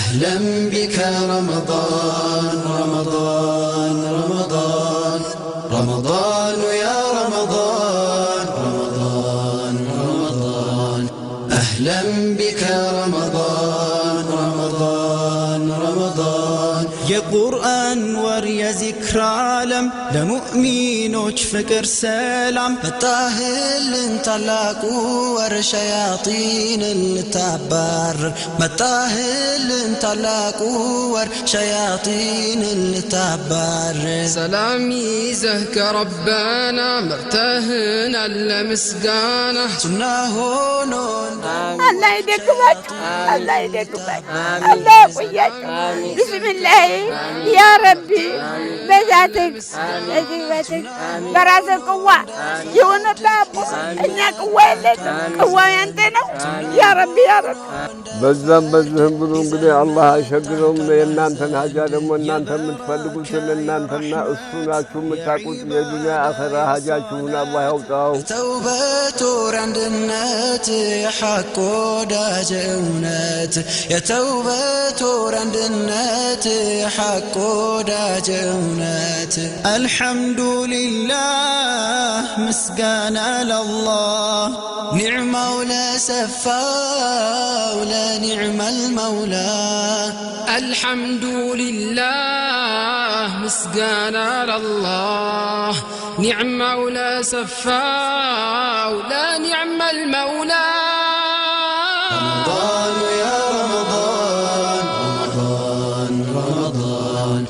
أهلا بك رمضان رمضان رمضان رمضان يا رمضان رمضان رمضان أهلا بك رمضان رمضان رمضان يا قرآن وريا ذكر عالم لمؤمنوች ፍቅር ሰላም መጣህልን ታላቁ ወር ሸያጢንን ልታባርር መጣህልን ታላቁ ወር ሸያጢንን ልታባርር ሰላም ይዘህ ከረበና መርተህን አለ ምስጋና ሱና ሆኖ الله يدكمك الله يدكمك الله يقويك بسم الله يا ربي بذاتك بذاتك براس القوة يون الطابو إنك قوة لك قوة أنتنا يا ربي يا رب بزهم بدون قدي الله أشكرهم لأن أنت هجارهم وأن أنت متفلقوا لأن أنت السنة شو متعقد يدنا آخر هجاجون الله يوقعه توبة عند النات حق داجونات يا توبة عند النات حق داجونات الحمد لله مسجانا لله نعم ولا سفا ولا نعم المولى الحمد لله مسجانا لله نعم ولا سفا ولا نعم المولى رمضان يا رمضان رمضان رمضان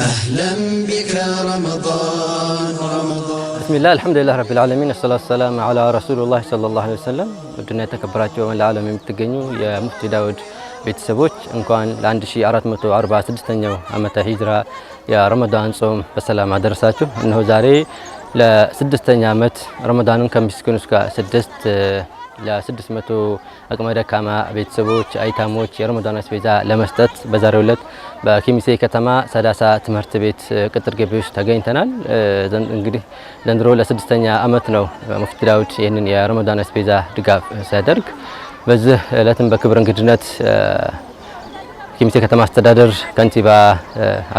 أهلا بك رمضان رمضان بسم الله الحمد لله رب العالمين الصلاة والسلام على رسول الله صلى الله عليه وسلم ودنا ተከብራችሁ ለዓለም የምትገኙ የሙፍቲ ዳውድ ቤተሰቦች እንኳን ለ1446ኛው ዓመተ ሂጅራ የረመዳን ጾም በሰላም አደረሳችሁ። እነሆ ዛሬ ለ6ኛ ዓመት ረመዳንን ከሚስኪኖች ጋር 600 አቅመ ደካማ ቤተሰቦች አይታሞች የረመዳን አስቤዛ ለመስጠት በዛሬው ዕለት በኬሚሴ ከተማ 30 ትምህርት ቤት ቅጥር ግቢ ውስጥ ተገኝተናል። እንግዲህ ዘንድሮ ለ6ኛ ዓመት ነው ሙፍቲ ዳውድ ይህንን የረመዳን አስቤዛ ድጋፍ ሲያደርግ። በዚህ ዕለትም በክብር እንግድነት ኬሚሴ ከተማ አስተዳደር ከንቲባ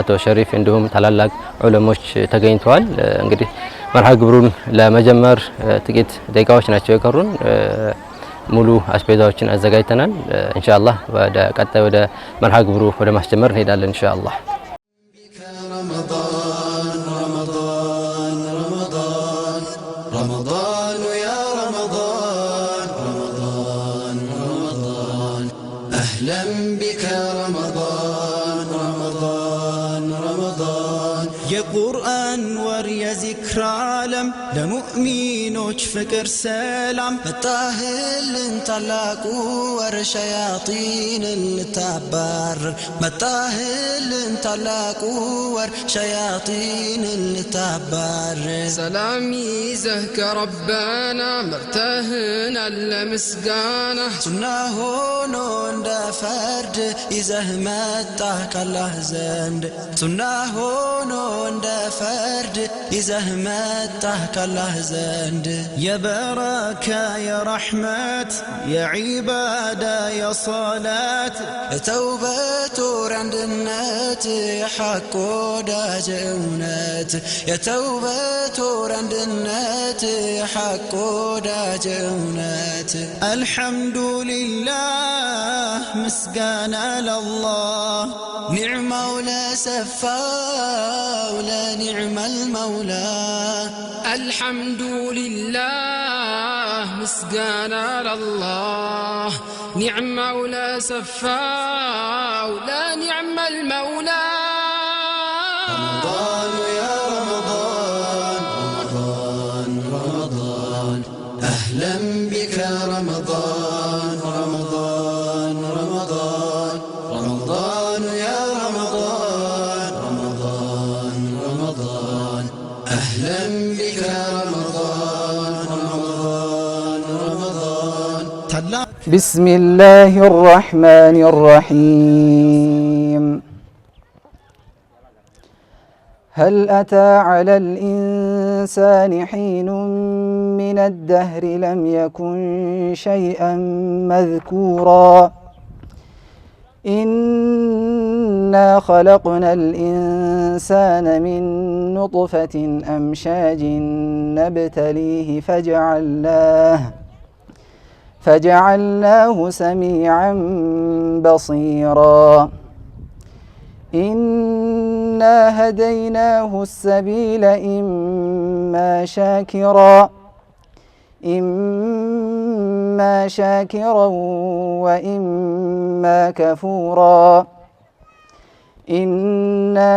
አቶ ሸሪፍ እንዲሁም ታላላቅ ዑለሞች ተገኝተዋል። እንግዲህ መርሃ ግብሩን ለመጀመር ጥቂት ደቂቃዎች ናቸው የቀሩን። ሙሉ አስቤዛዎችን አዘጋጅተናል። ኢንሻአላህ ወደ ቀጣይ ወደ መርሃ ግብሩ ወደ ማስጀመር እንሄዳለን ኢንሻአላህ። رمضان رمضان رمضان رمضان يا رمضان رمضان رمضان أهلا بك رمضان رمضان رمضان يا قرآن وريا ذكر عالم لمؤمنوች ፍቅር ሰላም መጣህልን ታላቁ ወር ሸያጢንን ልታባርር መጣህልን ታላቁ ወር ሸያጢንን ልታባርር ሰላም ይዘህ ከረበና መርተህን አለ ምስጋና ሱና ሆኖ እንደ ፈርድ ይዘህ መጣህ ካላህ ዘንድ ሱና ሆኖ እንደ ፈርድ ይዘህ መጣህ ካላህ ዘንድ የበረካ የረሕመት የዒባዳ የሰላት የተውበት ወር አንድነት የሐቅ ወዳጅ እውነት የተውበት ወር አንድነት የሐቅ ወዳጅ እውነት አልሐምዱሊላህ ምስጋና ለላህ ኒዕማው ለሰፋ ولنعم المولى الحمد لله مسجانا لله نعم ولا سفا ولا نعم المولى رمضان يا رمضان رمضان رمضان أهلا بك رمضان رمضان رمضان رمضان يا رمضان رمضان رمضان أهلا بك رمضان رمضان رمضان بسم الله الرحمن الرحيم هل أتى على الإنسان حين من الدهر لم يكن شيئا مذكورا إنا خلقنا الإنسان من نطفة أمشاج نبتليه فجعلناه سميعا بصيرا إنا هديناه السبيل إما شاكرا وإما كفورا إنا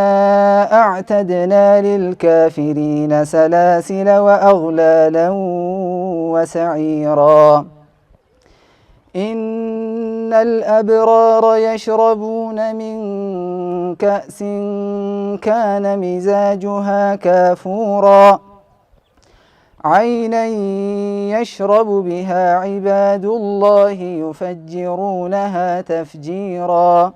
أعتدنا للكافرين سلاسل وأغلالا وسعيرا إن الأبرار يشربون من كأس كان مزاجها كافورا عينا يشرب بها عباد الله يفجرونها تفجيرا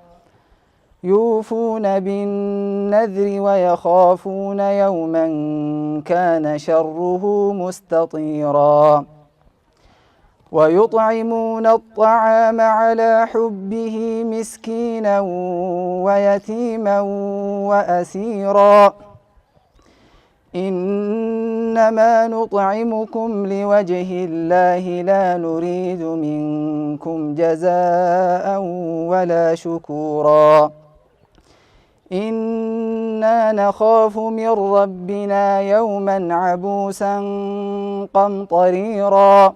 يوفون بالنذر ويخافون يوما كان شره مستطيرا ويطعمون الطعام على حبه مسكينا ويتيما وأسيرا إنما نطعمكم لوجه الله لا نريد منكم جزاء ولا شكورا إنا نخاف من ربنا يوما عبوسا قمطريرا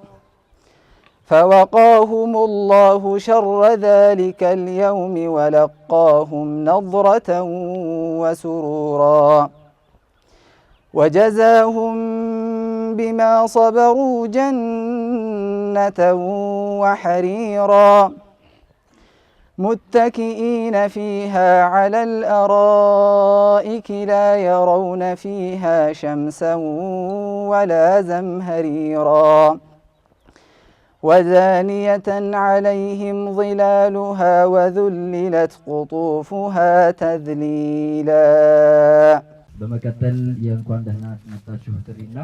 فوقاهم الله شر ذلك اليوم ولقاهم نضرة وسرورا وجزاهم بما صبروا جنة وحريرا متكئين فيها على الأرائك لا يرون فيها شمسا ولا زمهريرا ودانية عليهم ظلالها وذللت قطوفها تذليلا በመቀጠል የእንኳን ደህና መጣችሁ ጥሪና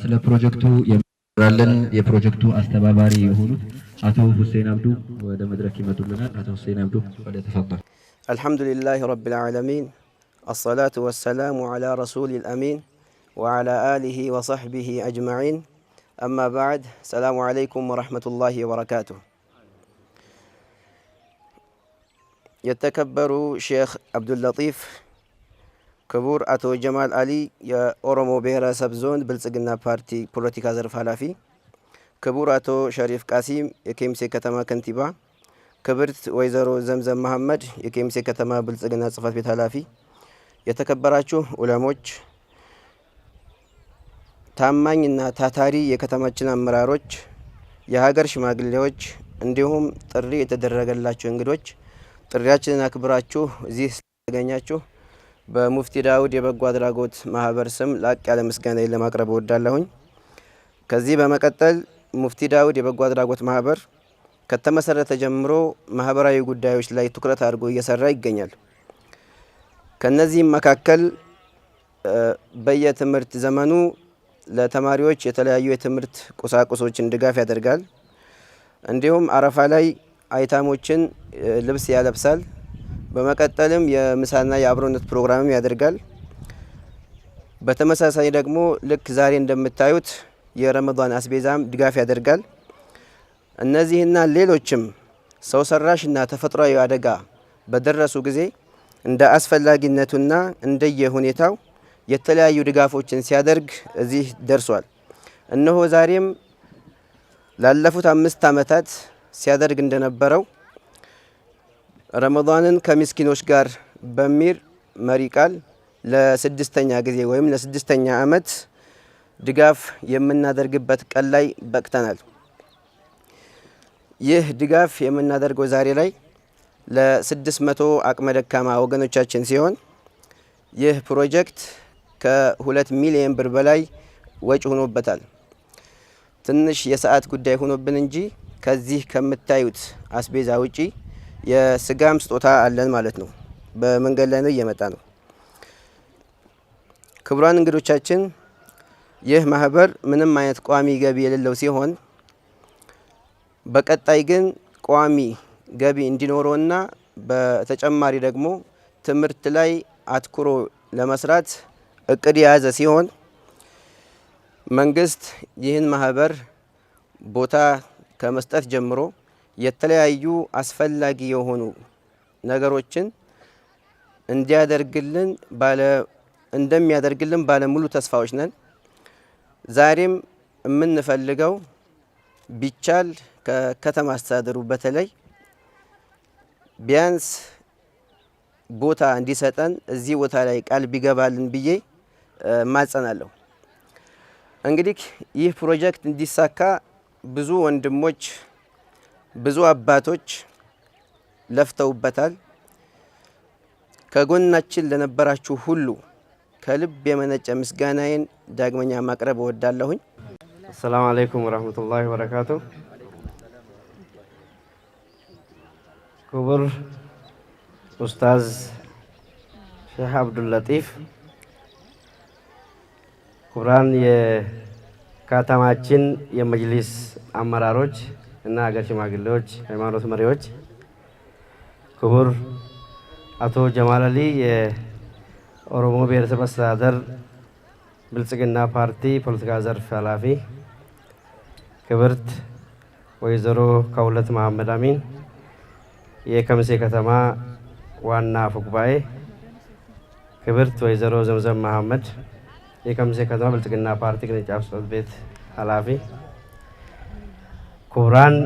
ስለ ፕሮጀክቱ የሚራለን የፕሮጀክቱ አስተባባሪ የሆኑት አቶ ሁሴን አብዱ ወደ መድረክ ይመጡልናል። አቶ ሁሴን አብዱ ወደ ተፈضل። አልሐምዱሊላሂ ረቢል ዓለሚን الصلاة والسلام على رسول الأمين وعلى آله وصحبه أجمعين أما بعد السلام عليكم ورحمة الله وبركاته. يتكبر شيخ عبد اللطيف ክቡር አቶ ጀማል አሊ የኦሮሞ ብሔረሰብ ዞን ብልጽግና ፓርቲ ፖለቲካ ዘርፍ ኃላፊ፣ ክቡር አቶ ሸሪፍ ቃሲም የኬሚሴ ከተማ ከንቲባ፣ ክብርት ወይዘሮ ዘምዘም መሐመድ የኬሚሴ ከተማ ብልጽግና ጽህፈት ቤት ኃላፊ፣ የተከበራችሁ ዑለሞች፣ ታማኝና ታታሪ የከተማችን አመራሮች፣ የሀገር ሽማግሌዎች እንዲሁም ጥሪ የተደረገላችሁ እንግዶች ጥሪያችንን አክብራችሁ እዚህ ስለተገኛችሁ በሙፍቲ ዳውድ የበጎ አድራጎት ማህበር ስም ላቅ ያለ ምስጋና ለማቅረብ እወዳለሁኝ። ከዚህ በመቀጠል ሙፍቲ ዳውድ የበጎ አድራጎት ማህበር ከተመሰረተ ጀምሮ ማህበራዊ ጉዳዮች ላይ ትኩረት አድርጎ እየሰራ ይገኛል። ከነዚህም መካከል በየትምህርት ዘመኑ ለተማሪዎች የተለያዩ የትምህርት ቁሳቁሶችን ድጋፍ ያደርጋል። እንዲሁም አረፋ ላይ አይታሞችን ልብስ ያለብሳል። በመቀጠልም የምሳና የአብሮነት ፕሮግራም ያደርጋል። በተመሳሳይ ደግሞ ልክ ዛሬ እንደምታዩት የረመዳን አስቤዛም ድጋፍ ያደርጋል። እነዚህና ሌሎችም ሰው ሰራሽና ተፈጥሯዊ አደጋ በደረሱ ጊዜ እንደ አስፈላጊነቱና እንደየሁኔታው የተለያዩ ድጋፎችን ሲያደርግ እዚህ ደርሷል። እነሆ ዛሬም ላለፉት 5 ዓመታት ሲያደርግ እንደነበረው ረመዳንን ከምስኪኖች ጋር በሚል መሪ ቃል ለ6ኛ ጊዜ ወይም ለ6ኛ ዓመት ድጋፍ የምናደርግበት ቀን ላይ በቅተናል። ይህ ድጋፍ የምናደርገው ዛሬ ላይ ለ600 አቅመ ደካማ ወገኖቻችን ሲሆን ይህ ፕሮጀክት ከ2 ሚሊዮን ብር በላይ ወጪ ሆኖበታል። ትንሽ የሰዓት ጉዳይ ሆኖብን እንጂ ከዚህ ከምታዩት አስቤዛ ውጪ የስጋም ስጦታ አለን ማለት ነው። በመንገድ ላይ ነው እየመጣ ነው። ክቡራን እንግዶቻችን ይህ ማህበር ምንም አይነት ቋሚ ገቢ የሌለው ሲሆን በቀጣይ ግን ቋሚ ገቢ እንዲኖረውና በተጨማሪ ደግሞ ትምህርት ላይ አትኩሮ ለመስራት እቅድ የያዘ ሲሆን መንግስት ይህን ማህበር ቦታ ከመስጠት ጀምሮ የተለያዩ አስፈላጊ የሆኑ ነገሮችን እንደሚያደርግልን ባለሙሉ ተስፋዎች ነን። ዛሬም የምንፈልገው ቢቻል ከከተማ አስተዳደሩ በተለይ ቢያንስ ቦታ እንዲሰጠን እዚህ ቦታ ላይ ቃል ቢገባልን ብዬ ማጸናለሁ። እንግዲህ ይህ ፕሮጀክት እንዲሳካ ብዙ ወንድሞች ብዙ አባቶች ለፍተውበታል። ከጎናችን ለነበራችሁ ሁሉ ከልብ የመነጨ ምስጋናዬን ዳግመኛ ማቅረብ እወዳለሁኝ። السلام عليكم ورحمة الله وبركاته. ክቡር ኡስታዝ ሼህ አብዱል ለጢፍ፣ ክቡራን የከተማችን የመጅሊስ አመራሮች እና ሀገር ሽማግሌዎች፣ ሃይማኖት መሪዎች፣ ክቡር አቶ ጀማል አሊ የኦሮሞ ብሔረሰብ አስተዳደር ብልጽግና ፓርቲ ፖለቲካ ዘርፍ ኃላፊ፣ ክብርት ወይዘሮ ከውለት መሐመድ አሚን የከሚሴ ከተማ ዋና አፈ ጉባኤ፣ ክብርት ወይዘሮ ዘምዘም መሐመድ የከሚሴ ከተማ ብልጽግና ፓርቲ ቅርንጫፍ ጽሕፈት ቤት ኃላፊ፣ ክቡራን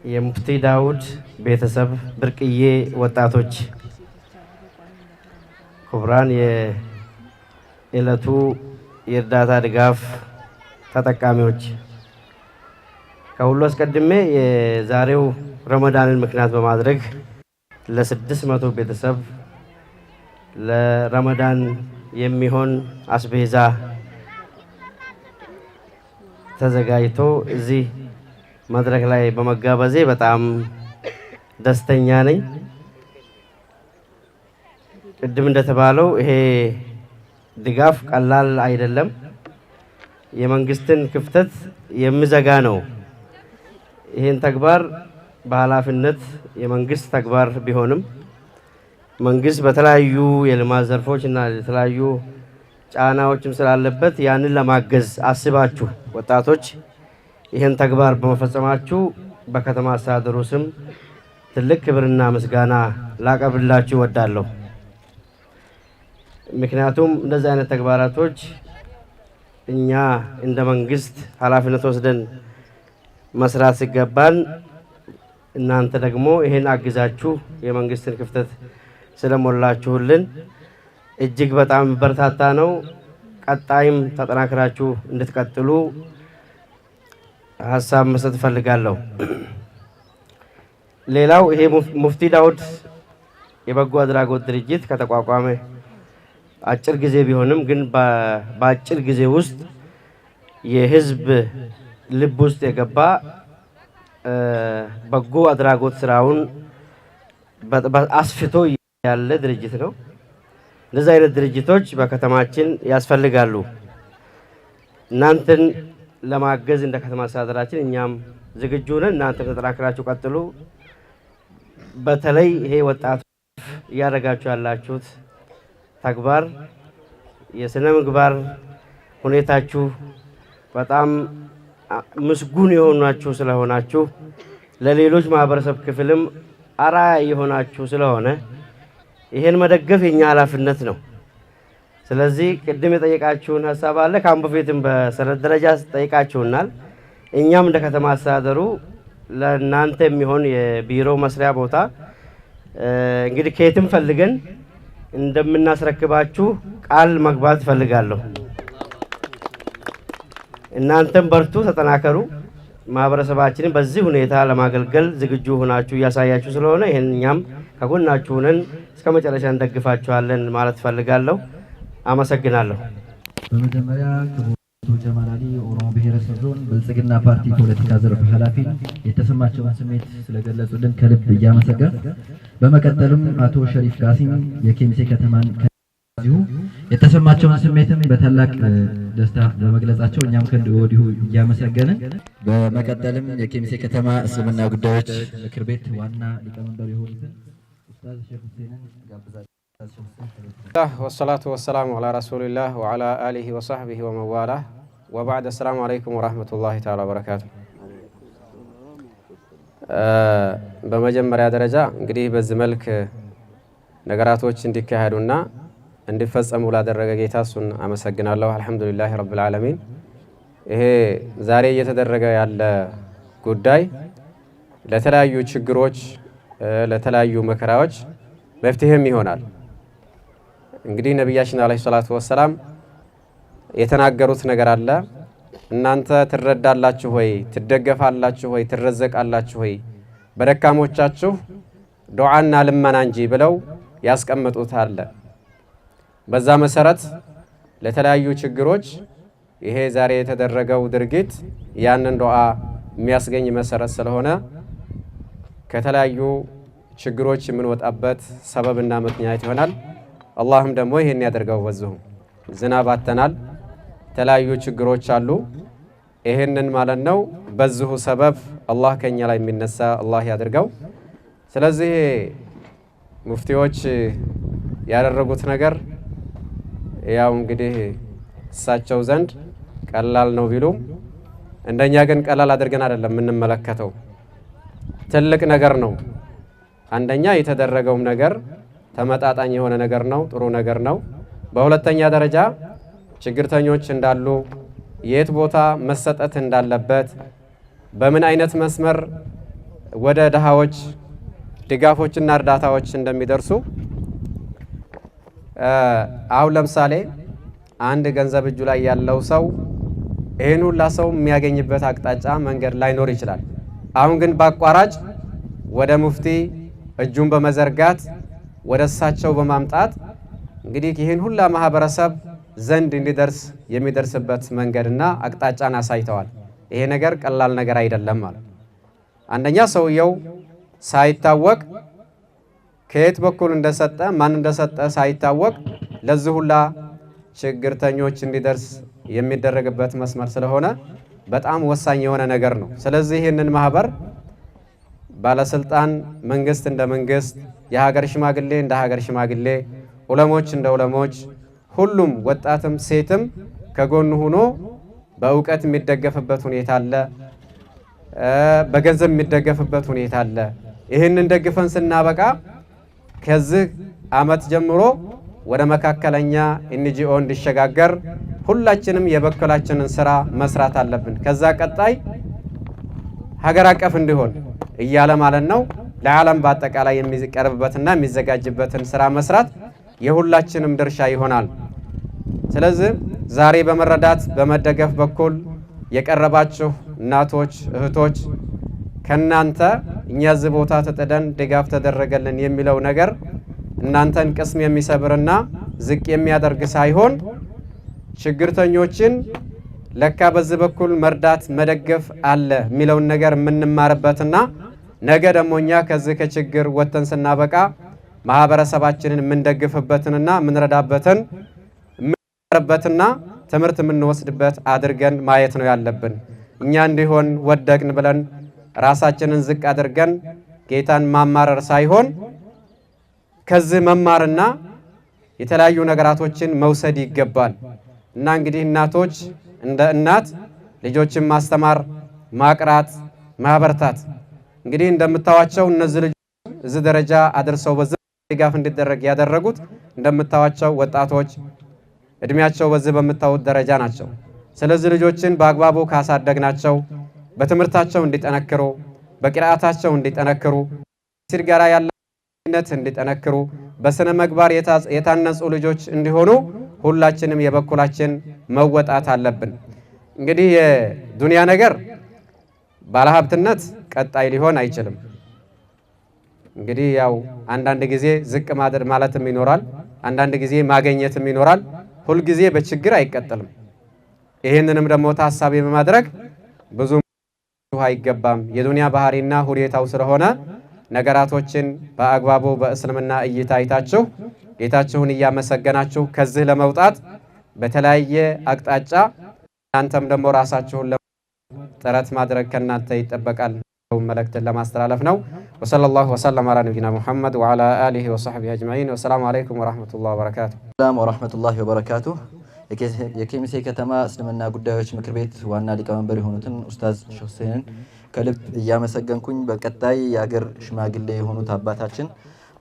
የሙፍቲ ዳውድ ቤተሰብ ብርቅዬ ወጣቶች፣ ክቡራን የዕለቱ የእርዳታ ድጋፍ ተጠቃሚዎች፣ ከሁሉ አስቀድሜ የዛሬው ረመዳንን ምክንያት በማድረግ ለ600 ቤተሰብ ለረመዳን የሚሆን አስቤዛ ተዘጋጅቶ እዚህ መድረክ ላይ በመጋበዜ በጣም ደስተኛ ነኝ። ቅድም እንደተባለው ይሄ ድጋፍ ቀላል አይደለም። የመንግስትን ክፍተት የሚዘጋ ነው። ይሄን ተግባር በኃላፊነት የመንግስት ተግባር ቢሆንም መንግስት በተለያዩ የልማት ዘርፎች እና የተለያዩ ጫናዎችም ስላለበት ያንን ለማገዝ አስባችሁ ወጣቶች ይሄን ተግባር በመፈጸማችሁ በከተማ አስተዳደሩ ስም ትልቅ ክብርና ምስጋና ላቀርብላችሁ እወዳለሁ። ምክንያቱም እንደዚህ አይነት ተግባራቶች እኛ እንደ መንግስት ኃላፊነት ወስደን መስራት ሲገባን እናንተ ደግሞ ይሄን አግዛችሁ የመንግስትን ክፍተት ስለሞላችሁልን እጅግ በጣም በርታታ ነው። ቀጣይም ተጠናክራችሁ እንድትቀጥሉ ሀሳብ መስጠት ፈልጋለሁ። ሌላው ይሄ ሙፍቲ ዳውድ የበጎ አድራጎት ድርጅት ከተቋቋመ አጭር ጊዜ ቢሆንም ግን በአጭር ጊዜ ውስጥ የህዝብ ልብ ውስጥ የገባ በጎ አድራጎት ስራውን አስፍቶ ያለ ድርጅት ነው። እንደዚህ አይነት ድርጅቶች በከተማችን ያስፈልጋሉ። እናንተን ለማገዝ እንደ ከተማ አስተዳደራችን እኛም ዝግጁ ነን። እናንተም ተጠናክራችሁ ቀጥሉ። በተለይ ይሄ ወጣቶች እያደረጋችሁ ያላችሁት ተግባር የስነ ምግባር ሁኔታችሁ በጣም ምስጉን የሆናችሁ ስለሆናችሁ ለሌሎች ማህበረሰብ ክፍልም አርአያ የሆናችሁ ስለሆነ ይሄን መደገፍ የኛ ኃላፊነት ነው። ስለዚህ ቅድም የጠየቃችሁን ሀሳብ አለ። ካሁን በፊትም በሰነድ ደረጃ ጠይቃችሁናል። እኛም እንደ ከተማ አስተዳደሩ ለእናንተ የሚሆን የቢሮ መስሪያ ቦታ እንግዲህ ከየትም ፈልገን እንደምናስረክባችሁ ቃል መግባት እፈልጋለሁ። እናንተም በርቱ፣ ተጠናከሩ። ማህበረሰባችንን በዚህ ሁኔታ ለማገልገል ዝግጁ ሆናችሁ እያሳያችሁ ስለሆነ ይሄን እኛም ከጎናችሁ ነን፣ እስከ መጨረሻ እንደግፋችኋለን ማለት እፈልጋለሁ። አመሰግናለሁ። በመጀመሪያ ክቡር ጀማል አሊ ኦሮሞ ብሔረሰብ ዞን ብልጽግና ፓርቲ ፖለቲካ ዘርፍ ኃላፊ የተሰማቸውን ስሜት ስለገለጹልን ከልብ እያመሰገን፣ በመቀጠልም አቶ ሸሪፍ ቃሲም የኬሚሴ ከተማን የተሰማቸውን ስሜትም በታላቅ ደስታ በመግለጻቸው እኛም ከወዲሁ እያመሰገንን በመቀጠልም የኬሚሴ ከተማ እስልምና ጉዳዮች ምክር ቤት ዋና ሊቀመንበር የሆኑትን ኡስታዝ ሼህ ሁሴንን ጋብዛለሁ። ወሰላቱ ወሰላሙ ዐላ ረሱሊላህ ወዐላ አሊሂ ወሰህቢሂ ወመዋላህ ወበዕድ። አሰላሙ አለይኩም ወረህመቱላሂ ተዓላ ወበረካቱ። በመጀመሪያ ደረጃ እንግዲህ በዚህ መልክ ነገራቶች እንዲካሄዱና እንዲፈጸሙ ላደረገ ጌታ እሱን አመሰግናለሁ። አልሐምዱሊላህ ረብል ዓለሚን። ይሄ ዛሬ እየተደረገ ያለ ጉዳይ ለተለያዩ ችግሮች፣ ለተለያዩ መከራዎች መፍትሄም ይሆናል። እንግዲህ ነቢያችን አለይሂ ሰላቱ ወሰላም የተናገሩት ነገር አለ። እናንተ ትረዳላችሁ ወይ? ትደገፋላችሁ ወይ? ትረዘቃላችሁ ወይ? በደካሞቻችሁ ዱዓና ልመና እንጂ ብለው ያስቀምጡት አለ። በዛ መሰረት ለተለያዩ ችግሮች ይሄ ዛሬ የተደረገው ድርጊት ያንን ዱዓ የሚያስገኝ መሰረት ስለሆነ ከተለያዩ ችግሮች የምንወጣበት ሰበብና ምክንያት ይሆናል። አላህም ደግሞ ይሄን ያደርገው። በዚሁ ዝናብ አተናል፣ የተለያዩ ችግሮች አሉ። ይሄንን ማለት ነው በዚሁ ሰበብ አላህ ከኛ ላይ የሚነሳ አላህ ያደርገው። ስለዚህ ሙፍቲዎች ያደረጉት ነገር ያው እንግዲህ እሳቸው ዘንድ ቀላል ነው ቢሉም እንደኛ ግን ቀላል አድርገን አይደለም የምንመለከተው። ትልቅ ነገር ነው። አንደኛ የተደረገውም ነገር ተመጣጣኝ የሆነ ነገር ነው፣ ጥሩ ነገር ነው። በሁለተኛ ደረጃ ችግርተኞች እንዳሉ፣ የት ቦታ መሰጠት እንዳለበት፣ በምን አይነት መስመር ወደ ድሃዎች ድጋፎችና እርዳታዎች እንደሚደርሱ አሁን ለምሳሌ አንድ ገንዘብ እጁ ላይ ያለው ሰው ይህን ሁላ ሰው የሚያገኝበት አቅጣጫ መንገድ ላይኖር ይችላል። አሁን ግን በአቋራጭ ወደ ሙፍቲ እጁን በመዘርጋት ወደ እሳቸው በማምጣት እንግዲህ ይህን ሁላ ማህበረሰብ ዘንድ እንዲደርስ የሚደርስበት መንገድና አቅጣጫን አሳይተዋል። ይሄ ነገር ቀላል ነገር አይደለም ማለት። አንደኛ ሰውየው ሳይታወቅ ከየት በኩል እንደሰጠ ማን እንደሰጠ ሳይታወቅ ለዚህ ሁላ ችግርተኞች እንዲደርስ የሚደረግበት መስመር ስለሆነ በጣም ወሳኝ የሆነ ነገር ነው። ስለዚህ ይህንን ማህበር ባለስልጣን፣ መንግስት እንደ መንግስት፣ የሀገር ሽማግሌ እንደ ሀገር ሽማግሌ፣ ዑለሞች እንደ ዑለሞች፣ ሁሉም ወጣትም ሴትም ከጎኑ ሆኖ በእውቀት የሚደገፍበት ሁኔታ አለ፣ በገንዘብ የሚደገፍበት ሁኔታ አለ። ይህንን ደግፈን ስናበቃ ከዚህ አመት ጀምሮ ወደ መካከለኛ ኤንጂኦ እንዲሸጋገር ሁላችንም የበኩላችንን ስራ መስራት አለብን። ከዛ ቀጣይ ሀገር አቀፍ እንዲሆን እያለ ማለት ነው ለዓለም በአጠቃላይ የሚቀርብበትና የሚዘጋጅበትን ስራ መስራት የሁላችንም ድርሻ ይሆናል። ስለዚህ ዛሬ በመረዳት በመደገፍ በኩል የቀረባችሁ እናቶች፣ እህቶች ከናንተ እኛ እዚህ ቦታ ተጠደን ድጋፍ ተደረገልን የሚለው ነገር እናንተን ቅስም የሚሰብርና ዝቅ የሚያደርግ ሳይሆን ችግርተኞችን ለካ በዚህ በኩል መርዳት መደገፍ አለ የሚለውን ነገር የምንማርበትና ነገ ደግሞ እኛ ከዚህ ከችግር ወጥተን ስናበቃ ማህበረሰባችንን የምንደግፍበትንና የምንረዳበትን የምንማርበትና ትምህርት የምንወስድበት አድርገን ማየት ነው ያለብን። እኛ እንዲሆን ወደቅን ብለን ራሳችንን ዝቅ አድርገን ጌታን ማማረር ሳይሆን ከዚህ መማርና የተለያዩ ነገራቶችን መውሰድ ይገባል። እና እንግዲህ እናቶች እንደ እናት ልጆችን ማስተማር፣ ማቅራት፣ ማበርታት እንግዲህ እንደምታዋቸው እነዚህ ልጆች እዚህ ደረጃ አድርሰው በዚህ ድጋፍ እንዲደረግ ያደረጉት እንደምታዋቸው ወጣቶች እድሜያቸው በዚህ በመታወት ደረጃ ናቸው። ስለዚህ ልጆችን በአግባቡ ካሳደግናቸው በትምህርታቸው እንዲጠነክሩ፣ በቂራአታቸው እንዲጠነክሩ፣ ሲር ጋራ ያለነት እንዲጠነክሩ፣ በስነ ምግባር የታነጹ ልጆች እንዲሆኑ ሁላችንም የበኩላችን መወጣት አለብን። እንግዲህ የዱንያ ነገር ባለሀብትነት ቀጣይ ሊሆን አይችልም። እንግዲህ ያው አንዳንድ ጊዜ ዝቅ ማለትም ይኖራል፣ አንዳንድ ጊዜ ማግኘትም ይኖራል። ሁል ጊዜ በችግር አይቀጥልም። ይህንንም ደግሞ ታሳቢ በማድረግ ብዙ አይገባም። የዱንያ ባህሪና ሁኔታው ስለሆነ ነገራቶችን በአግባቡ በእስልምና እይታ አይታችሁ ጌታችሁን እያመሰገናችሁ ከዚህ ለመውጣት በተለያየ አቅጣጫ እናንተም ደግሞ ራሳችሁን ጥረት ማድረግ ከናንተ ይጠበቃል መልእክትን ለማስተላለፍ ነው። ወሰለላሁ ወሰለም ዐላ ነቢይና ሙሐመድ ወዐላ አሊሂ ወሰሕቢሂ አጅመዒን። ወሰላሙ አለይኩም ወረሕመቱላሂ ወበረካቱሁ። ሰላም ወረሕመቱላሂ ወበረካቱሁ። የኬሚሴ ከተማ እስልምና ጉዳዮች ምክር ቤት ዋና ሊቀመንበር የሆኑትን ኡስታዝ ሼህ ሁሴንን ከልብ እያመሰገንኩኝ በቀጣይ የአገር ሽማግሌ የሆኑት አባታችን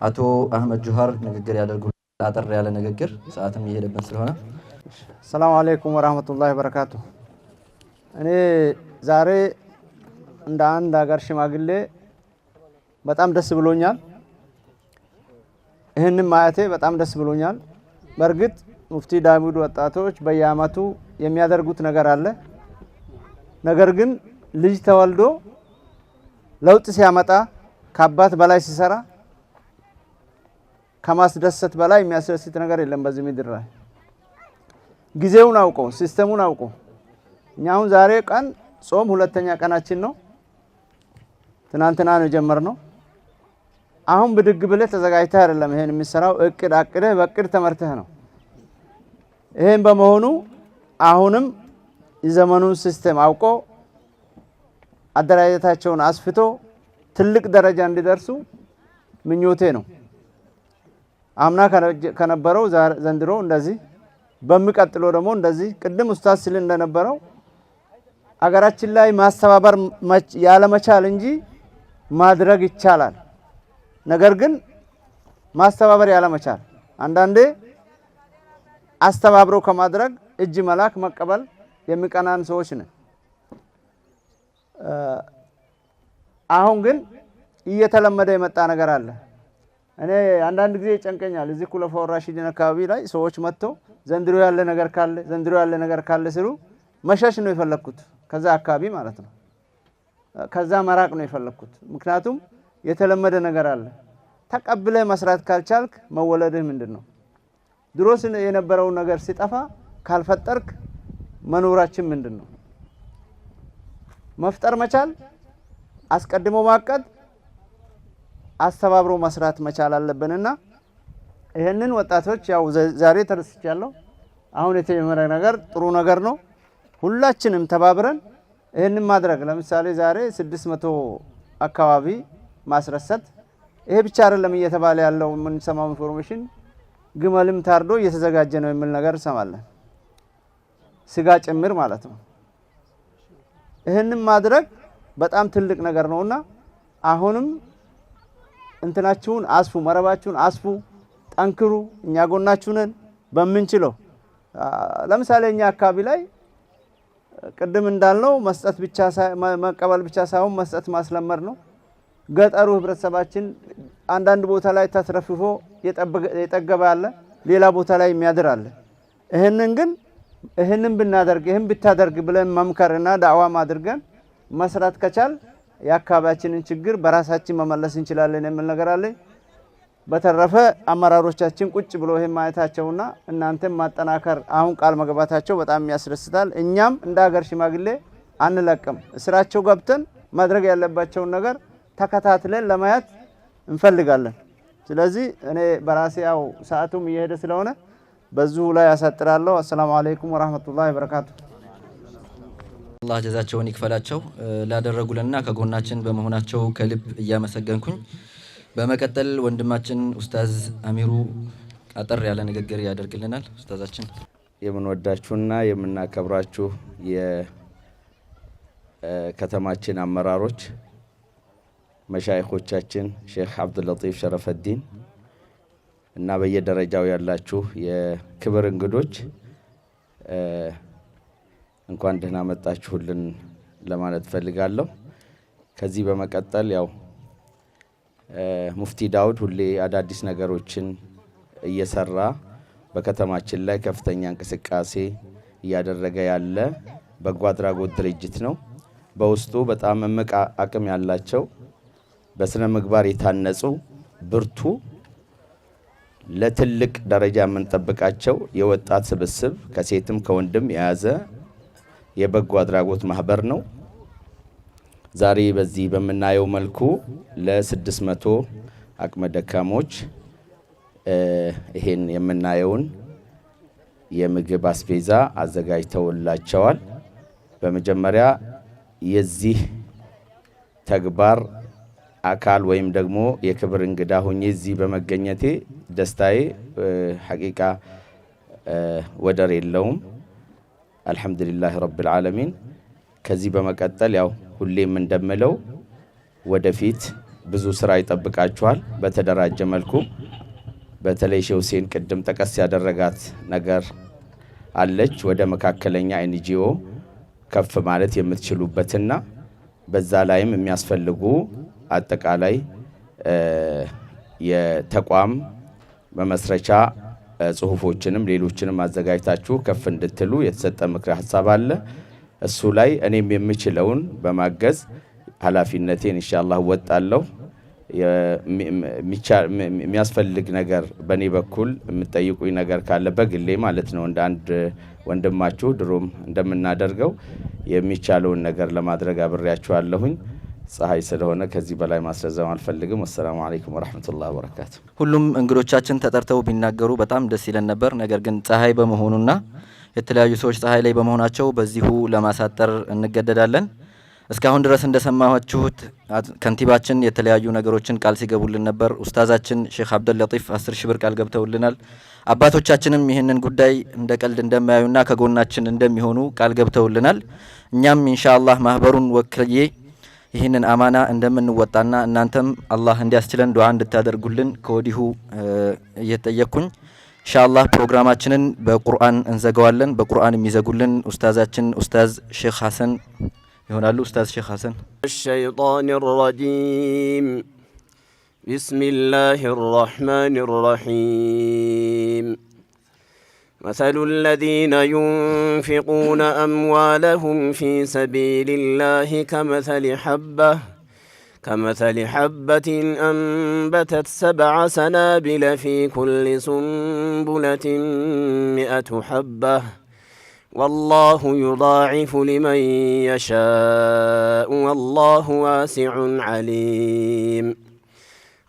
አቶ አህመድ ጁሃር ንግግር ያደርጉ። አጠር ያለ ንግግር፣ ሰዓትም እየሄደብን ስለሆነ። ሰላም አለይኩም ወራህመቱላሂ ወበረካቱ። እኔ ዛሬ እንደ አንድ ሀገር ሽማግሌ በጣም ደስ ብሎኛል። ይህንን ማየቴ በጣም ደስ ብሎኛል። በእርግጥ ሙፍቲ ዳውድ ወጣቶች በየአመቱ የሚያደርጉት ነገር አለ። ነገር ግን ልጅ ተወልዶ ለውጥ ሲያመጣ ከአባት በላይ ሲሰራ ከማስደሰት በላይ የሚያስደስት ነገር የለም በዚህ ምድር ላይ። ጊዜውን አውቆ ሲስተሙን አውቆ እኛ አሁን ዛሬ ቀን ጾም ሁለተኛ ቀናችን ነው። ትናንትና ነው የጀመርነው። አሁን ብድግ ብለህ ተዘጋጅተህ አይደለም ይሄን የሚሰራው፣ እቅድ አቅደህ በእቅድ ተመርተህ ነው። ይሄን በመሆኑ አሁንም የዘመኑን ሲስተም አውቆ አደራጀታቸውን አስፍቶ ትልቅ ደረጃ እንዲደርሱ ምኞቴ ነው። አምና ከነበረው ዘንድሮ እንደዚህ በሚቀጥለው ደግሞ እንደዚህ ቅድም ኡስታዝ ሲል እንደነበረው አገራችን ላይ ማስተባበር ያለመቻል እንጂ ማድረግ ይቻላል። ነገር ግን ማስተባበር ያለመቻል አንዳንዴ አስተባብሮ ከማድረግ እጅ መላክ መቀበል የሚቀናን ሰዎች ነን። አሁን ግን እየተለመደ የመጣ ነገር አለ። እኔ አንዳንድ ጊዜ ይጨንቀኛል። እዚህ ኩለፋው ራሺዲን አካባቢ ላይ ሰዎች መጥተው ዘንድሮ ያለ ነገር ካለ ሲሉ መሸሽ ነው የፈለኩት፣ ከዛ አካባቢ ማለት ነው። ከዛ መራቅ ነው የፈለኩት። ምክንያቱም የተለመደ ነገር አለ። ተቀብለህ መስራት ካልቻልክ መወለድህ ምንድነው? ድሮስ የነበረው ነገር ሲጠፋ ካልፈጠርክ መኖራችን ምንድነው? መፍጠር መቻል፣ አስቀድሞ ማቀድ፣ አስተባብሮ መስራት መቻል አለብንና ይሄንን ወጣቶች ያው ዛሬ ተረስቻለሁ። አሁን የተጀመረ ነገር ጥሩ ነገር ነው። ሁላችንም ተባብረን ይሄንን ማድረግ ለምሳሌ ዛሬ 600 አካባቢ ማስረሰት ይሄ ብቻ አይደለም እየተባለ ያለው የምንሰማው ኢንፎርሜሽን ግመልም ታርዶ እየተዘጋጀ ነው የሚል ነገር እንሰማለን። ስጋ ጭምር ማለት ነው። ይሄንን ማድረግ በጣም ትልቅ ነገር ነውና አሁንም እንትናችሁን አስፉ፣ መረባችሁን አስፉ፣ ጠንክሩ። እኛ ጎናችሁ ነን በምንችለው። ለምሳሌ እኛ አካባቢ ላይ ቅድም እንዳልነው መስጠት ብቻ መቀበል ብቻ ሳይሆን መስጠት ማስለመድ ነው። ገጠሩ ህብረተሰባችን አንዳንድ ቦታ ላይ ተትረፍፎ የጠገበ አለ፣ ሌላ ቦታ ላይ የሚያድር አለ። ይህንን ብናደርግ ይህን ብታደርግ ብለን መምከርና ዳዕዋም አድርገን መስራት ከቻል የአካባቢያችንን ችግር በራሳችን መመለስ እንችላለን የሚል ነገር አለ። በተረፈ አመራሮቻችን ቁጭ ብሎ ይሄን ማየታቸውና እናንተም ማጠናከር አሁን ቃል መግባታቸው በጣም ያስደስታል። እኛም እንደ ሀገር ሽማግሌ አንለቅም። ስራቸው ገብተን ማድረግ ያለባቸውን ነገር ተከታትለን ለማየት እንፈልጋለን። ስለዚህ እኔ በራሴ ያው ሰዓቱም እየሄደ ስለሆነ በዚሁ ላይ ያሳጥራለሁ። አሰላሙ አለይኩም ወራህመቱላሂ ወበረካቱ። አላህ ጀዛቸውን ይክፈላቸው ላደረጉልንና ከጎናችን በመሆናቸው ከልብ እያመሰገንኩኝ በመቀጠል ወንድማችን ኡስታዝ አሚሩ አጠር ያለ ንግግር ያደርግልናል። ኡስታዛችን። የምንወዳችሁና የምናከብራችሁ የከተማችን አመራሮች፣ መሻይኾቻችን ሼክ አብዱልለጢፍ ሸረፈዲን እና በየደረጃው ያላችሁ የክብር እንግዶች እንኳን ደህና መጣችሁልን ለማለት ፈልጋለሁ። ከዚህ በመቀጠል ያው ሙፍቲ ዳውድ ሁሌ አዳዲስ ነገሮችን እየሰራ በከተማችን ላይ ከፍተኛ እንቅስቃሴ እያደረገ ያለ በጎ አድራጎት ድርጅት ነው። በውስጡ በጣም እምቅ አቅም ያላቸው በስነ ምግባር የታነጹ ብርቱ ለትልቅ ደረጃ የምንጠብቃቸው የወጣት ስብስብ ከሴትም ከወንድም የያዘ የበጎ አድራጎት ማህበር ነው። ዛሬ በዚህ በመናየው መልኩ ለ600 አቅመ ደካሞች ይሄን የምናየውን የምግብ አስቤዛ አዘጋጅተውላቸዋል። በመጀመሪያ የዚህ ተግባር አካል ወይም ደግሞ የክብር እንግዳ ሆኜ እዚህ በመገኘቴ ደስታዬ ሐቂቃ ወደር የለውም። አልহামዱሊላህ ረብል ዓለሚን። ከዚህ በመቀጠል ያው ሁሌም እንደምለው ወደፊት ብዙ ስራ ይጠብቃችኋል። በተደራጀ መልኩ በተለይ ሼህ ሁሴን ቅድም ጠቀስ ያደረጋት ነገር አለች። ወደ መካከለኛ ኤንጂኦ ከፍ ማለት የምትችሉበትና በዛ ላይም የሚያስፈልጉ አጠቃላይ የተቋም መመስረቻ ጽሁፎችንም ሌሎችንም አዘጋጅታችሁ ከፍ እንድትሉ የተሰጠ ምክረ ሐሳብ አለ። እሱ ላይ እኔም የምችለውን በማገዝ ኃላፊነቴን ኢንሻአላህ ወጣለሁ። የሚያስፈልግ ነገር በኔ በኩል የምትጠይቁኝ ነገር ካለ በግሌ ማለት ነው እንደ አንድ ወንድማችሁ ድሮም እንደምናደርገው የሚቻለውን ነገር ለማድረግ አብሬያችኋለሁኝ። ፀሐይ ስለሆነ ከዚህ በላይ ማስረዘም አልፈልግም። ወሰላሙ አለይኩም ወራህመቱላሂ ወበረካቱ። ሁሉም እንግዶቻችን ተጠርተው ቢናገሩ በጣም ደስ ይለን ነበር። ነገር ግን ፀሐይ በመሆኑና የተለያዩ ሰዎች ፀሐይ ላይ በመሆናቸው በዚሁ ለማሳጠር እንገደዳለን። እስካሁን ድረስ እንደሰማችሁት ከንቲባችን የተለያዩ ነገሮችን ቃል ሲገቡልን ነበር። ኡስታዛችን ሼክ አብዱል ለጢፍ 10 ሺህ ብር ቃል ገብተውልናል። አባቶቻችንም ይህንን ጉዳይ እንደ ቀልድ እንደማያዩና ከጎናችን እንደሚሆኑ ቃል ገብተውልናል። እኛም ኢንሻአላህ ማህበሩን ወክዬ ይህንን አማና እንደምንወጣና እናንተም አላህ እንዲያስችለን ዱዓ እንድታደርጉልን ከወዲሁ እየተጠየቅኩኝ ኢንሻአላህ ፕሮግራማችንን በቁርአን እንዘጋዋለን። በቁርአን የሚዘጉልን ኡስታዛችን ኡስታዝ ሼክ ሐሰን ይሆናሉ። ኡስታዝ ሼክ ሐሰን الشيطان الرجيم بسم الله الرحمن الرحيم مثل الذين ينفقون أموالهم في سبيل الله كمثل حبة أنبتت 7 سنابل في كل سنبلة 100 حبة والله يضاعف لمن يشاء والله واسع عليم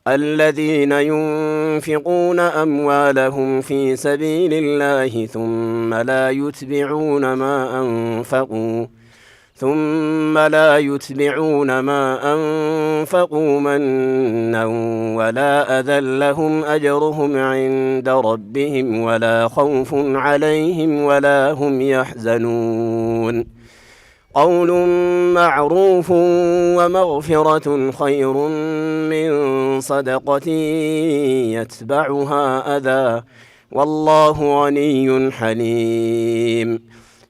الذين ينفقون أموالهم في سبيل الله ثم لا يتبعون ما أنفقوا منا ولا أذى لهم أجرهم عند ربهم ولا خوف عليهم ولا هم يحزنون قول معروف ومغفرة خير من صدقة يتبعها أذى والله غني حليم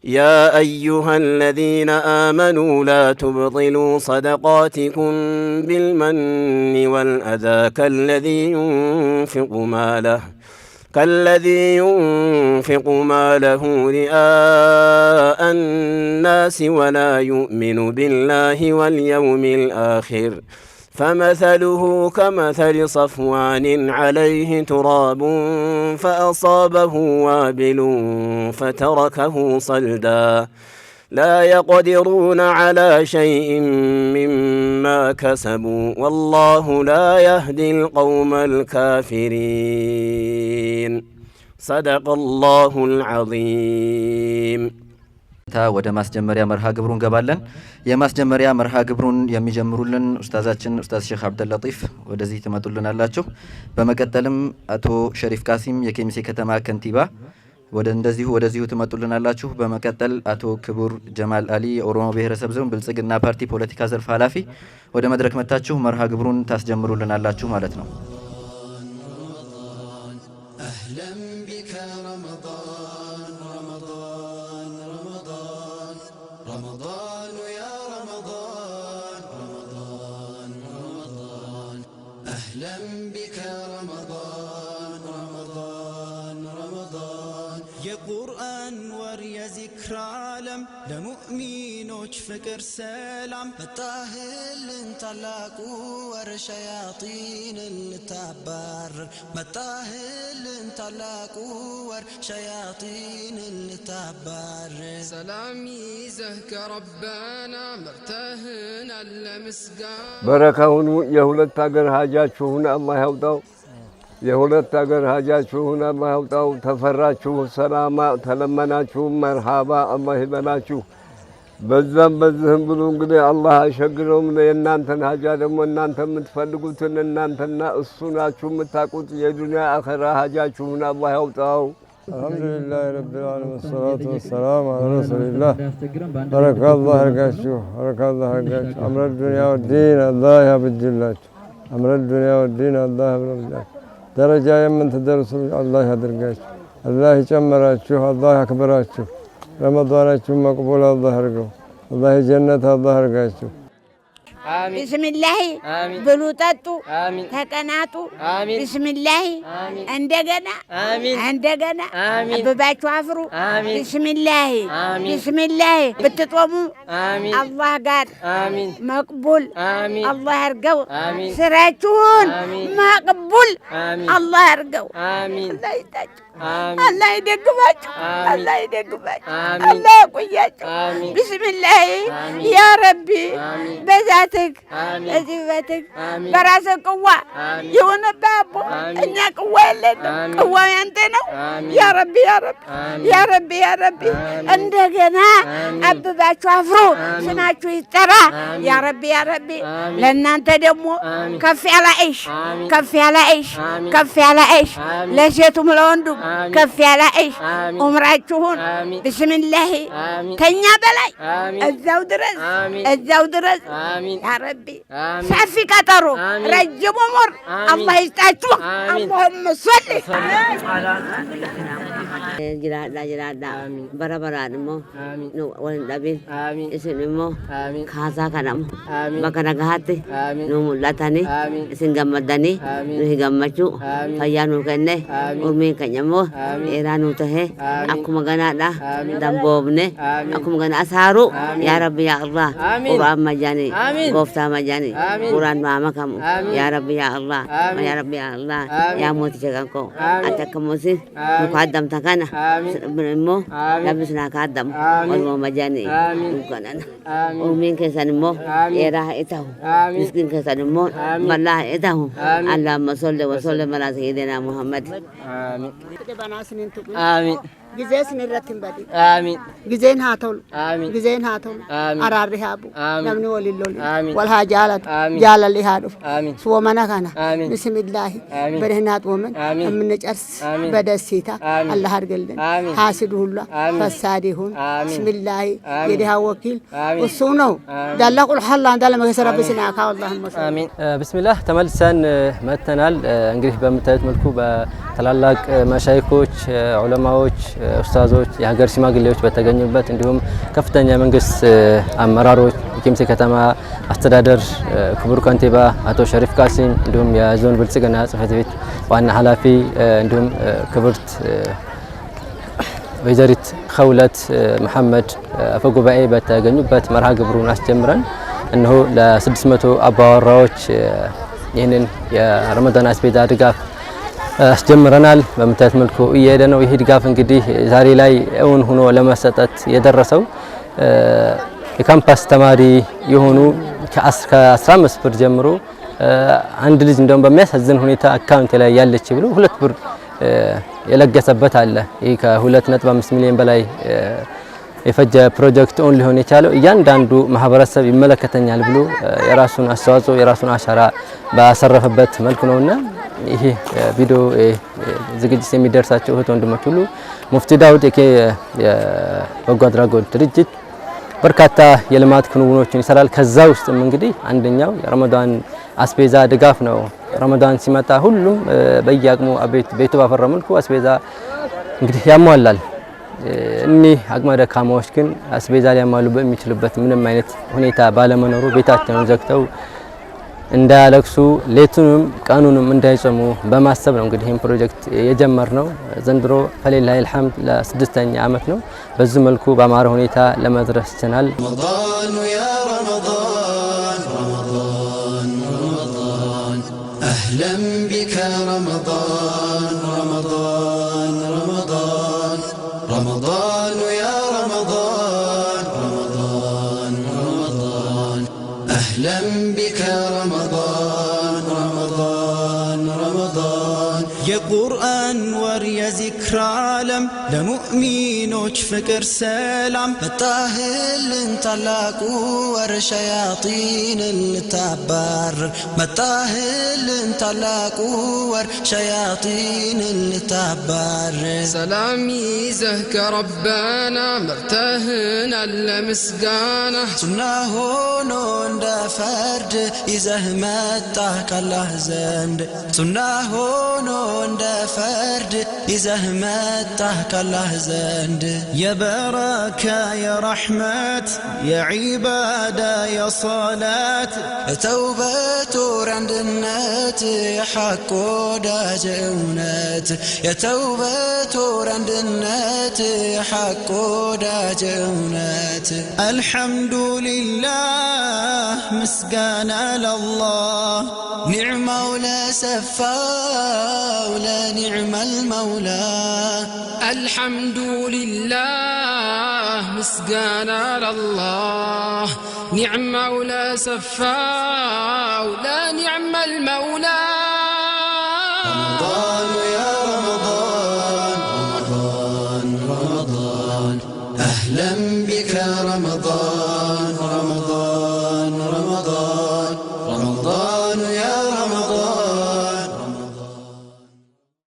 يا أيها الذين آمنوا لا تبطلوا صدقاتكم بالمن والأذى كالذي ينفق ماله رئاء الناس ولا يؤمن بالله واليوم الآخر فمثله كمثل صفوان عليه تراب فأصابه وابل فتركه صلدا لا يقدرون على شيء مما كسبوا والله لا يهدي القوم الكافرين صدق الله العظيم ወደ ማስጀመሪያ መርሃ ግብሩ እንገባለን። የማስጀመሪያ መርሃ ግብሩን የሚጀምሩልን ኡስታዛችን ኡስታዝ ሼክ አብዱል ለጢፍ ወደዚህ ትመጡልናላችሁ። በመቀጠልም አቶ ሸሪፍ ቃሲም የኬሚሴ ከተማ ከንቲባ ወደዚሁ ትመጡልናላችሁ። በመቀጠል አቶ ክቡር ጀማል አሊ የኦሮሞ ብሔረሰብ ዞን ብልጽግና ፓርቲ ፖለቲካ ዘርፍ ኃላፊ ወደ መድረክ መታችሁ መርሃ ግብሩን ታስጀምሩልናላችሁ ማለት ነው። የቁርአን ወር የዚክር ዓለም ለሙእሚኖች ሙስሊሞች ፍቅር ሰላም መጣህልን ታላቁ ወር ሸያጢንን ልታባርር መጣህልን ታላቁ ወር ሸያጢንን ልታባርር ሰላም ይዘህ ከረበና መርተህን አለ ምስጋና በረካውን የሁለት ሀገር ሀጃችሁን አላህ ያውጣው። የሁለት ሀገር ሀጃችሁን አላህ ያውጣው። ተፈራችሁ ሰላማ ተለመናችሁ መርሃባ አላህ ይበላችሁ። በዛም በዚህም ብሎ እንግዲህ አላህ አሸግረውም የእናንተን ሀጃ ደግሞ እናንተ የምትፈልጉትን እናንተና እሱ ናችሁ የምታውቁት። የዱንያ አኸራ ሀጃችሁን አላህ ያውጣው። አልሐምዱሊላህ ረቢል ዓለሚን ወሰላቱ ወሰላሙ ዐላ ረሱሊላህ። በረካላህ ያርጋችሁ፣ በረካላህ ያርጋችሁ። አምረ ዱንያ ወዲን አላህ ያብጅላችሁ። አምረ ዱንያ ወዲን አላህ ያብጅላችሁ። ደረጃ የምትደርሱ አላህ ያድርጋችሁ። አላህ ይጨምራችሁ፣ አላህ ያክብራችሁ። ረመዳናችሁን መቅቡል አላህ ያርገው። አላህ ጀነት አላህ ያርጋችሁ። ቢስሚላህ ብሉ ጠጡ ተቀናጡ። ቢስሚላህ እንደገና እንደገና አበባችሁ አፍሩ። ቢስሚላህ ቢስሚላህ ብትጦሙ አላህ ጋር መቅቡል አላህ ያርገው። ስራችሁን መቅቡል አላህ ያርገው። አላህ ይስጣችሁ፣ አላህ ይደግማችሁ፣ አላህ ይደግማችሁ፣ አላህ ያቆያችሁ። ቢስሚላህ ያ ረቢ በዛትህ እዚህ በትህ በራስህ ቅዋ የሆነብህ አቦ እኛ ቅዋ የለንም። ቅዋው ያንተ ነው ያ ረቢ ያ ረቢ ያ ረቢ ያ ረቢ። እንደገና አብባችሁ አፍሩ፣ ስማችሁ ይጠራ ያ ረቢ ያ ረቢ። ለእናንተ ደግሞ ከፍ ያለ ዒሽ ከፍ ያለ ዒሽ ከፍ ያለ ዒሽ ለሴቱም ለወንዱም ከፍ ያለ ዒሽ። ዑምራችሁን ቢስሚላህ ከኛ በላይ እዛው ድረስ እዛው ድረስ ያ ረቢ። ሰፊ ቀጠሮ ረጅም ዑምር አላህ ይስጣችሁ። አላሁመ ሶሊ ጅራዳ በረበራድሞ ወንዳቢን እስንሞ ካሳ ከነሙ በከነጋሀት ኑ ሙላታኒ እስን ገመዳኒ ኑ ሂገመቹ ፈያ ኑ ከነ ኡርሚን ከኘሞ ኤራ ኑ ተሄ አኩመ ገናዳ ደንቦብኔ አኩመ ገና አሳሩ ያ ረቢ ያ አላህ ቁርአን መጃኒ ጎፍታ መጃኒ ቁርአን ማመከሙ ያ ረቢ ያ አላህ ያ ረቢ ያ አላህ ያ ሞት ጀጋንኮ አተከሞሲ ሙካደም ተከና ብንሞ ለብስና ካደም ወልሞ መጃኒ እንከናን ኡሚን ከሰንሞ ኤራ ኢታሁ ምስኪን ከሰንሞ መላህ ኢታሁ አላሁመ ሶሊ ወሰለም ዐላ ሰይይዲና ሙሐመድ አሚን ጊዜስ ንረትን በዲ አሚን ጊዜን ሃተውል አሚን ጊዜን ሃተውል አራሪ ሃቡ ነምኒ ወሊሎል ወልሃ ጃላት ጃላል ሃዱ አሚን ሶመና ካና ቢስሚላህ በደህናት ወመን እምንጨርስ በደስታ አላህ አድርገልን። ሐሲድ ሁላ ፈሳድ ይሁን ቢስሚላህ የዲሃ ወኪል እሱ ነው ዳላቁል ሐላ እንዳለ መከሰራ በስና ካላህ አሚን። ቢስሚላህ ተመልሰን መተናል። እንግዲህ በምታዩት መልኩ በተላላቅ መሻይኮች ዑለማዎች ኡስታዞች የሀገር ሽማግሌዎች በተገኙበት እንዲሁም ከፍተኛ መንግስት አመራሮች የኬሚሴ ከተማ አስተዳደር ክቡር ከንቲባ አቶ ሸሪፍ ቃሲም እንዲሁም የዞን ብልጽግና ጽሕፈት ቤት ዋና ኃላፊ እንዲሁም ክብርት ወይዘሪት ኸውለት መሐመድ አፈጉባኤ በተገኙበት መርሃ ግብሩን አስጀምረን እነሆ ለ600 አባወራዎች ይህንን የረመዳን አስቤዛ ድጋፍ አስጀምረናል። በምታዩት መልኩ እየሄደ ነው። ይህ ድጋፍ እንግዲህ ዛሬ ላይ እውን ሆኖ ለመሰጠት የደረሰው የካምፓስ ተማሪ የሆኑ ከ15 ብር ጀምሮ አንድ ልጅ እንደውም በሚያሳዝን ሁኔታ አካውንት ላይ ያለች ብሎ 2 ብር የለገሰበት አለ። ይህ ከ2.5 ሚሊዮን በላይ የፈጀ ፕሮጀክት ኦን ሊሆን የቻለው እያንዳንዱ ማህበረሰብ ይመለከተኛል ብሎ የራሱን አስተዋጽኦ የራሱን አሻራ ባሰረፈበት መልኩ ነውና ይሄ ቪዲዮ ዝግጅት የሚደርሳቸው እህት ወንድሞች ሁሉ ሙፍቲ ዳውድ የበጎ አድራጎት ድርጅት በርካታ የልማት ክንውኖችን ይሰራል። ከዛ ውስጥም እንግዲህ አንደኛው የረመዳን አስቤዛ ድጋፍ ነው። ረመዳን ሲመጣ ሁሉም በየአቅሙ ቤቱ ባፈራ መልኩ አስቤዛ እንግዲህ ያሟላል። እኒህ አቅመ ደካማዎች ግን አስቤዛ ሊያሟሉ በሚችሉበት ምንም አይነት ሁኔታ ባለመኖሩ ቤታቸውን ዘግተው እንዳያለቅሱ ሌቱንም ቀኑንም እንዳይጾሙ በማሰብ ነው እንግዲህ ይህን ፕሮጀክት የጀመርነው። ዘንድሮ ፈሊላሂ አልሐምድ ለ6ኛ ዓመት ነው። በዚህ መልኩ በአማረ ሁኔታ ለመድረስ ችለናል። رمضان يا رمضان رمضان رمضان أهلا بك رمضان رمضان رمضان رمضان يا رمضان رمضان رمضان أهلا بك رمضان رمضان رمضان يا قرآن ور يا ذكر عالم لمؤمنوች ፍቅር ሰላም መጣህልን ታላቁ ወር ሸያጢንን ልታባርር መጣህልን ታላቁ ወር ሸያጢንን ልታባርር ሰላም ይዘህ ከረበና መርተህናል ለምስጋና ሱና ሆኖ እንደ ፈርድ ይዘህ መጣህ ካላህ ዘንድ ሱና ሆኖ እንደ ፈርድ ይዘህ መጣህ ካላህ ዘንድ የበረካ የረሕመት የዒባዳ የሰላት የተውበት ወር አንድነት የሐቅ ወዳጅ እውነት የተውበት ወር አንድነት የሐቅ ወዳጅ እውነት አልሐምዱሊላህ ምስጋና ለላህ ኒዕማው ለሰፋው ለኒዕመል መውላ الحمد لله مسقانا لله نعم ولا سفا ولا نعم المولى رمضان يا رمضان رمضان رمضان أهلا بك رمضان